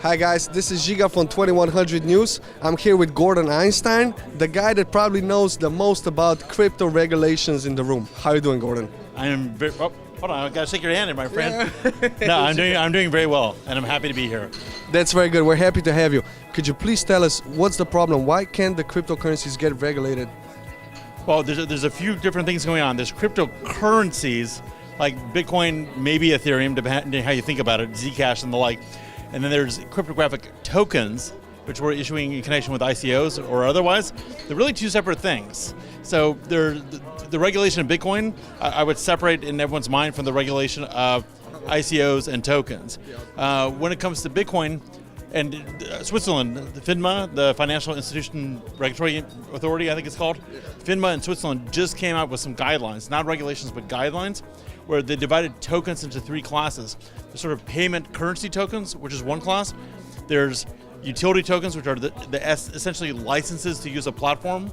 Hi guys, this is Žiga from 2100 News. I'm here with Gordon Einstein, the guy that probably knows the most about crypto regulations in the room. How are you doing, Gordon? I am very, hold on, I gotta shake your hand here, my friend. Yeah. No, I'm doing very well, and I'm happy to be here. That's very good. We're happy to have you. Could you please tell us what's the problem? Why can't the cryptocurrencies get regulated? Well, there's a few different things going on. There's cryptocurrencies like Bitcoin, maybe Ethereum, depending on how you think about it, Zcash and the like. And then there's cryptographic tokens, which we're issuing in connection with ICOs or otherwise. They're really two separate things. So the regulation of Bitcoin, I would separate in everyone's mind from the regulation of ICOs and tokens. When it comes to Bitcoin, and Switzerland, the FINMA, the Financial Institution Regulatory Authority, I think it's called, FINMA in Switzerland just came out with some guidelines, not regulations, but guidelines, where they divided tokens into three classes. There's sort of payment currency tokens, which is one class. There's utility tokens, which are essentially licenses to use a platform.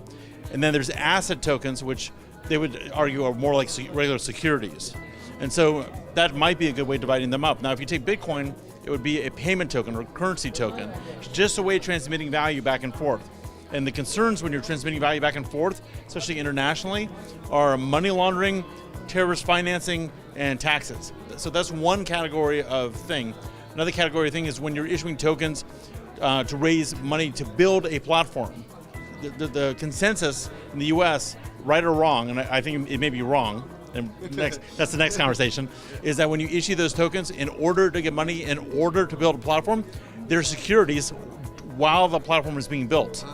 And then there's asset tokens, which they would argue are more like regular securities. And so that might be a good way of dividing them up. Now, if you take Bitcoin, it would be a payment token or currency token. It's just a way of transmitting value back and forth. And the concerns when you're transmitting value back and forth, especially internationally, are money laundering, terrorist financing, and taxes. So that's one category of thing. Another category of thing is when you're issuing tokens to raise money to build a platform. The consensus in the US, right or wrong, and I think it may be wrong, and that's the next conversation, is that when you issue those tokens in order to get money, in order to build a platform, they're securities while the platform is being built.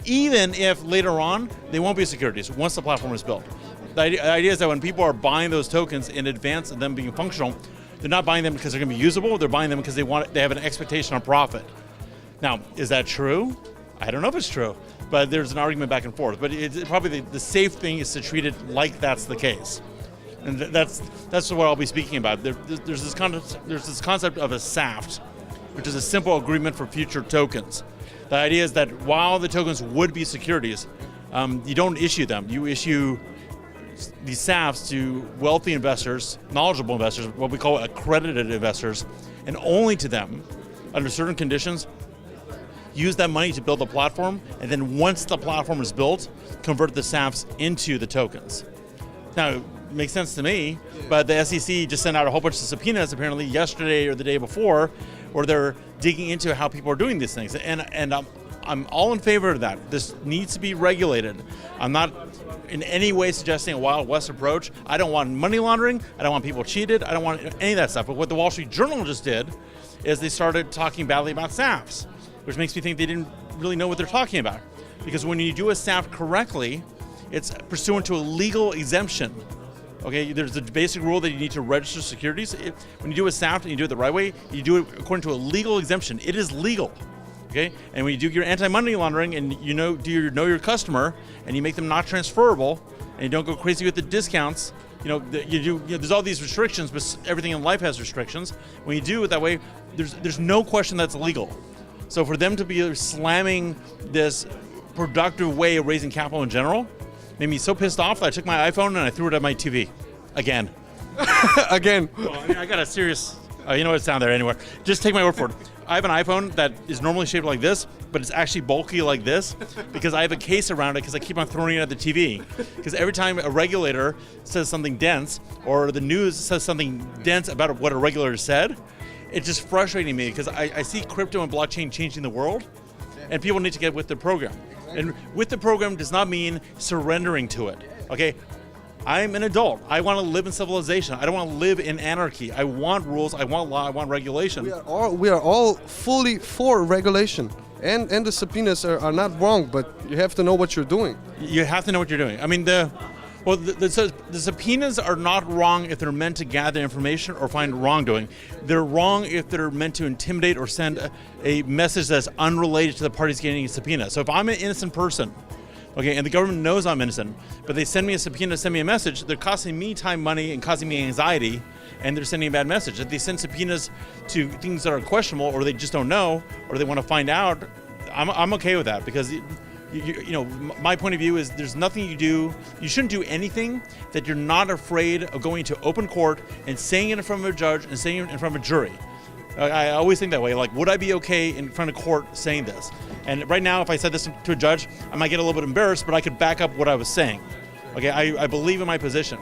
Even if later on, they won't be securities once the platform is built. The idea is that when people are buying those tokens in advance of them being functional, they're not buying them because they're going to be usable, they're buying them because they have an expectation of profit. Now, is that true? I don't know if it's true, but there's an argument back and forth. But it's probably the safe thing is to treat it like that's the case. And that's what I'll be speaking about. There's this concept of a SAFT, which is a simple agreement for future tokens. The idea is that while the tokens would be securities, you don't issue them. You issue these SAFTs to wealthy investors, knowledgeable investors, what we call accredited investors, and only to them, under certain conditions, use that money to build the platform, and then once the platform is built, convert the SAFTs into the tokens. Now, it makes sense to me, but the SEC just sent out a whole bunch of subpoenas apparently yesterday or the day before, where they're digging into how people are doing these things. And I'm all in favor of that. This needs to be regulated. I'm not in any way suggesting a Wild West approach. I don't want money laundering. I don't want people cheated. I don't want any of that stuff. But what the Wall Street Journal just did is they started talking badly about SAFs, which makes me think they didn't really know what they're talking about. Because when you do a SAF correctly, it's pursuant to a legal exemption. Okay, there's the basic rule that you need to register securities. When you do a SAF and you do it the right way, you do it according to a legal exemption. It is legal. Okay, and when you do your anti-money laundering and you know your customer and you make them not transferable and you don't go crazy with the discounts, there's all these restrictions, but everything in life has restrictions. When you do it that way, there's no question that's illegal. So for them to be slamming this productive way of raising capital in general made me so pissed off that I took my iPhone and I threw it at my TV again. Again. Well, I got a serious. You know what? It's down there anywhere. Just take my word for it. I have an iPhone that is normally shaped like this, but it's actually bulky like this because I have a case around it because I keep on throwing it at the TV. Because every time a regulator says something dense or the news says something dense about what a regulator said, it's just frustrating me because I see crypto and blockchain changing the world and people need to get with the program. And with the program does not mean surrendering to it, okay? I'm an adult. I want to live in civilization. I don't want to live in anarchy. I want rules. I want law. I want regulation. We are all fully for regulation. And the subpoenas are not wrong, but you have to know what you're doing. You have to know what you're doing. I mean, the subpoenas are not wrong if they're meant to gather information or find wrongdoing. They're wrong if they're meant to intimidate or send a message that's unrelated to the parties getting a subpoena. So if I'm an innocent person, okay, and the government knows I'm innocent, but they send me a subpoena, send me a message, they're costing me time, money, and causing me anxiety, and they're sending a bad message. If they send subpoenas to things that are questionable, or they just don't know, or they want to find out, I'm okay with that, because my point of view is there's nothing you shouldn't do anything that you're not afraid of going to open court and saying it in front of a judge and saying it in front of a jury. I always think that way. Like, would I be okay in front of court saying this? And right now, if I said this to a judge, I might get a little bit embarrassed, but I could back up what I was saying. Okay, I believe in my position.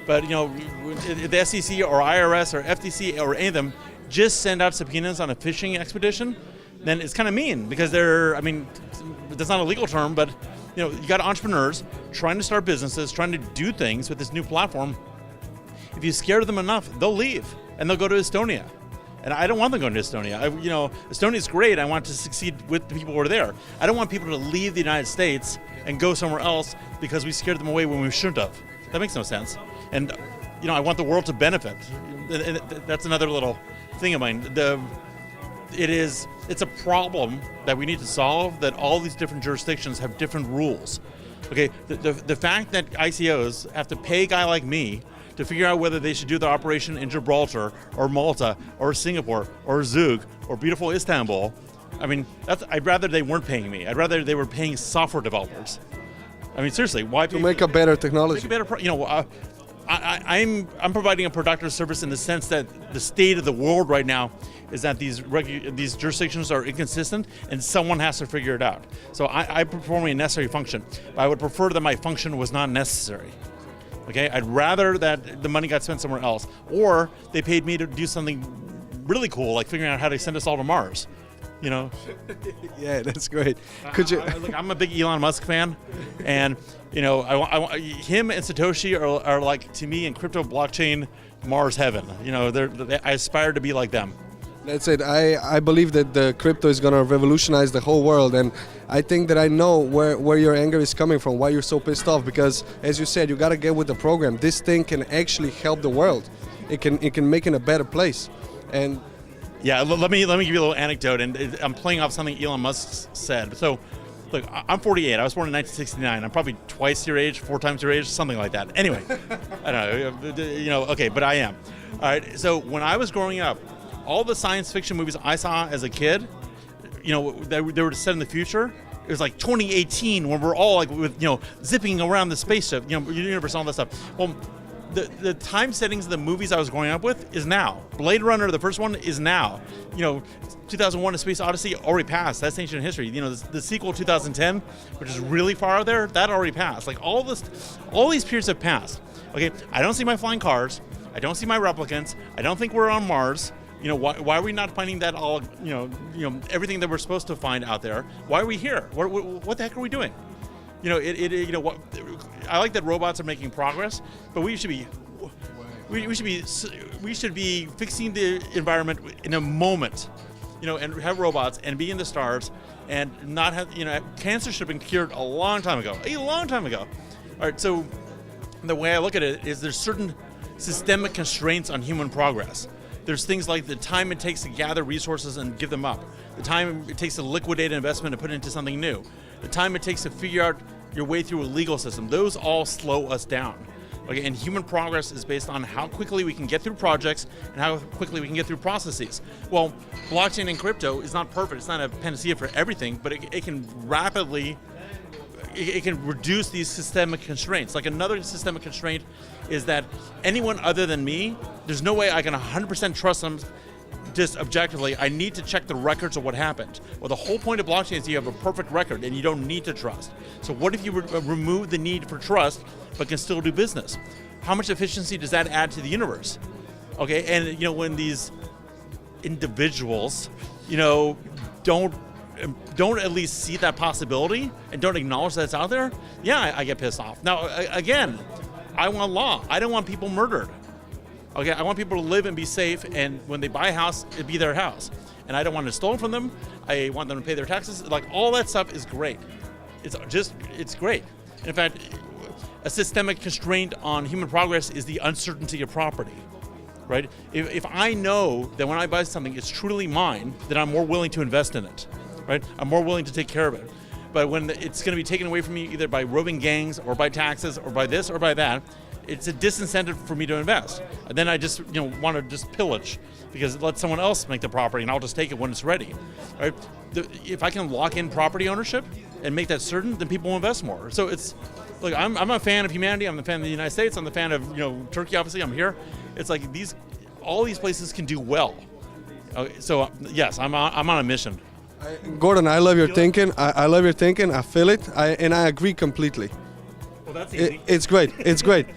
But, the SEC or IRS or FTC or any of them just send out subpoenas on a fishing expedition, then it's kind of mean because that's not a legal term, but you got entrepreneurs trying to start businesses, trying to do things with this new platform. If you scare them enough, they'll leave and they'll go to Estonia. And I don't want them going to Estonia. Estonia's great. I want to succeed with the people who are there. I don't want people to leave the United States and go somewhere else because we scared them away when we shouldn't have. That makes no sense. And I want the world to benefit. And that's another little thing of mine. It's a problem that we need to solve, that all these different jurisdictions have different rules. Okay, the fact that ICOs have to pay a guy like me to figure out whether they should do the operation in Gibraltar or Malta or Singapore or Zug or beautiful Istanbul, I'd rather they weren't paying me. I'd rather they were paying software developers. Seriously, why to make a better technology? I'm providing a productive service in the sense that the state of the world right now is that these jurisdictions are inconsistent and someone has to figure it out. So I'm performing a necessary function, but I would prefer that my function was not necessary. Okay, I'd rather that the money got spent somewhere else, or they paid me to do something really cool, like figuring out how to send us all to Mars. Yeah, that's great. I'm a big Elon Musk fan, and I him and Satoshi are like, to me, in crypto blockchain Mars heaven. I aspire to be like them. That's it. I believe that the crypto is going to revolutionize the whole world, and I think that I know where your anger is coming from, why you're so pissed off, because as you said, you got to get with the program. This thing can actually help the world. It can make it a better place. And yeah, let me give you a little anecdote, and I'm playing off something Elon Musk said. So, look, I'm 48. I was born in 1969. I'm probably twice your age, 4 times your age, something like that. Anyway, I don't know, okay, but I am. All right, so when I was growing up, all the science fiction movies I saw as a kid, they were set in the future. It was like 2018 when we're all like zipping around the spaceship, universe, and all that stuff. Well, the time settings of the movies I was growing up with is now. Blade Runner, the first one, is now. 2001: A Space Odyssey already passed. That's ancient history. The sequel 2010, which is really far out there, that already passed. Like all these periods have passed. Okay, I don't see my flying cars. I don't see my replicants. I don't think we're on Mars. Why are we not finding that all? Everything that we're supposed to find out there. Why are we here? What the heck are we doing? I like that robots are making progress, but we should be fixing the environment in a moment, and have robots and be in the stars and not have, cancer should have been cured a long time ago. All right, so the way I look at it is there's certain systemic constraints on human progress. There's things like the time it takes to gather resources and give them up, the time it takes to liquidate an investment and put it into something new, the time it takes to figure out your way through a legal system. Those all slow us down. Okay, and human progress is based on how quickly we can get through projects and how quickly we can get through processes. Well, blockchain and crypto is not perfect. It's not a panacea for everything, but it can rapidly, it can reduce these systemic constraints. Like another systemic constraint is that anyone other than me, there's no way I can 100% trust them just objectively. I need to check the records of what happened. Well, the whole point of blockchain is you have a perfect record and you don't need to trust. So what if you remove the need for trust but can still do business? How much efficiency does that add to the universe? Okay, and when these individuals, don't at least see that possibility and don't acknowledge that it's out there, yeah, I get pissed off. Now, again, I want law. I don't want people murdered. Okay, I want people to live and be safe, and when they buy a house, it be their house. And I don't want it stolen from them. I want them to pay their taxes. Like, all that stuff is great. It's great. In fact, a systemic constraint on human progress is the uncertainty of property, right? If I know that when I buy something, it's truly mine, then I'm more willing to invest in it, right? I'm more willing to take care of it. But when it's going to be taken away from me either by roving gangs or by taxes or by this or by that, it's a disincentive for me to invest. And then I just want to just pillage because let someone else make the property and I'll just take it when it's ready. Right? If I can lock in property ownership and make that certain, then people will invest more. So look, I'm a fan of humanity. I'm a fan of the United States. I'm a fan of Turkey. Obviously, I'm here. It's like all these places can do well, Okay, so yes, I'm on a mission. Gordon, I love your thinking. I love your thinking. I feel it, and I agree completely. Well, that's easy. It's great. It's great.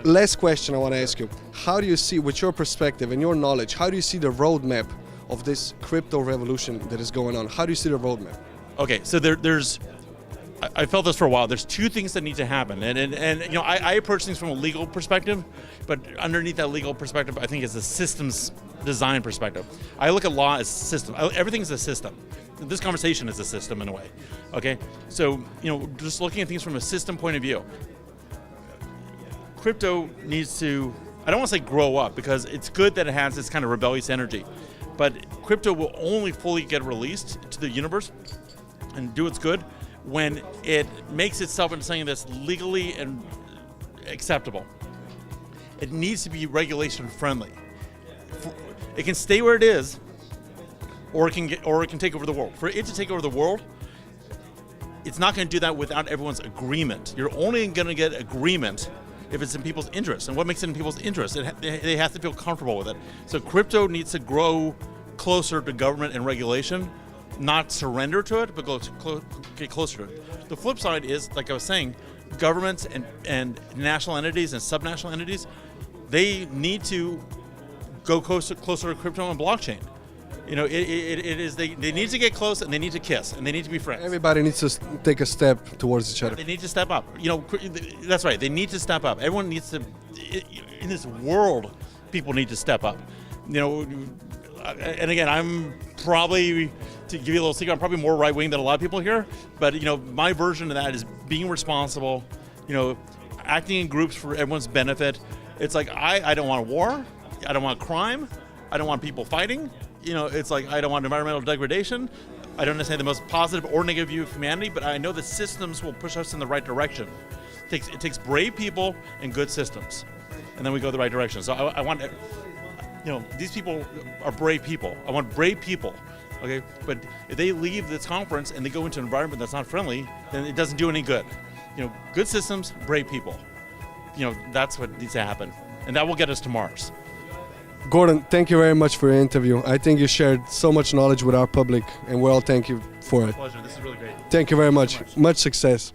Last question I want to ask you: how do you see, with your perspective and your knowledge, how do you see the roadmap of this crypto revolution that is going on? How do you see the roadmap? Okay, so there's. I felt this for a while. There's two things that need to happen, and you know, I approach things from a legal perspective, but underneath that legal perspective, I think it's a systems design perspective. I look at law as system. Everything's a system. This conversation is a system in a way. Okay, so you know, just looking at things from a system point of view, crypto needs to. I don't want to say grow up, because it's good that it has this kind of rebellious energy, but crypto will only fully get released to the universe and do its good when it makes itself into something that's legally and acceptable. It needs to be regulation friendly. It can stay where it is, or it can take over the world. For it to take over the world, it's not going to do that without everyone's agreement. You're only going to get agreement if it's in people's interest. And what makes it in people's interest? They have to feel comfortable with it. So crypto needs to grow closer to government and regulation, not surrender to it, but get closer to it. The flip side is, like I was saying, governments and national entities and subnational entities, they need to go closer to crypto and blockchain. You know, they need to get close, and they need to kiss, and they need to be friends. Everybody needs to take a step towards each other. They need to step up. You know, that's right. They need to step up. Everyone needs to, in this world, people need to step up. You know, and again, I'm probably, to give you a little secret, I'm probably more right-wing than a lot of people here, but you know, my version of that is being responsible, you know, acting in groups for everyone's benefit. It's like, I don't want a war, I don't want crime, I don't want people fighting, you know, it's like, I don't want environmental degradation, I don't necessarily have the most positive or negative view of humanity, but I know the systems will push us in the right direction. It takes brave people and good systems, and then we go the right direction. So I want, you know, these people are brave people. I want brave people, okay? But if they leave this conference and they go into an environment that's not friendly, then it doesn't do any good. You know, good systems, brave people. You know, that's what needs to happen. And that will get us to Mars. Gordon, thank you very much for your interview. I think you shared so much knowledge with our public, and we all thank you for it. Pleasure. This is really great. Thank you very much. Much success.